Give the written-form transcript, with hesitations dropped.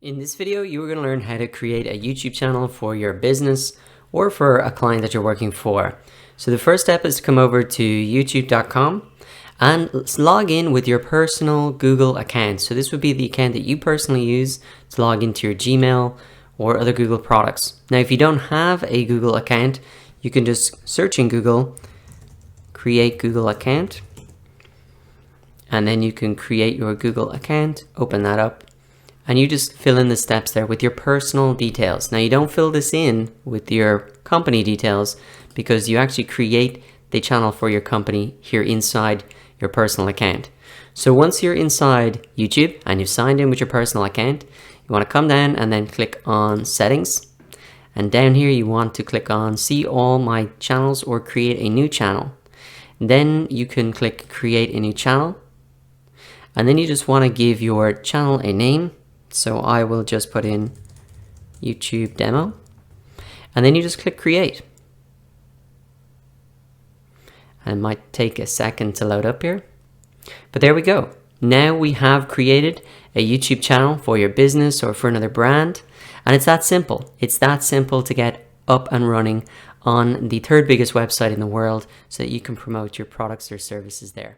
In this video, you are going to learn how to create a YouTube channel for your business or for a client that you're working for. So the first step is to come over to youtube.com and log in with your personal Google account. So this would be the account that you personally use to log into your Gmail or other Google products. Now, if you don't have a Google account, you can just search in Google, create Google account, and then you can create your Google account, open that up. And you just fill in the steps there with your personal details. Now, you don't fill this in with your company details because you actually create the channel for your company here inside your personal account. So once you're inside YouTube and you've signed in with your personal account, you want to come down and then click on settings. And down here, you want to click on see all my channels or create a new channel. Then you can click create a new channel. And then you just want to give your channel a name. So I will just put in YouTube demo, and then you just click create. And it might take a second to load up here, but there we go. Now we have created a YouTube channel for your business or for another brand, and it's that simple. It's that simple to get up and running on the third biggest website in the world so that you can promote your products or services there.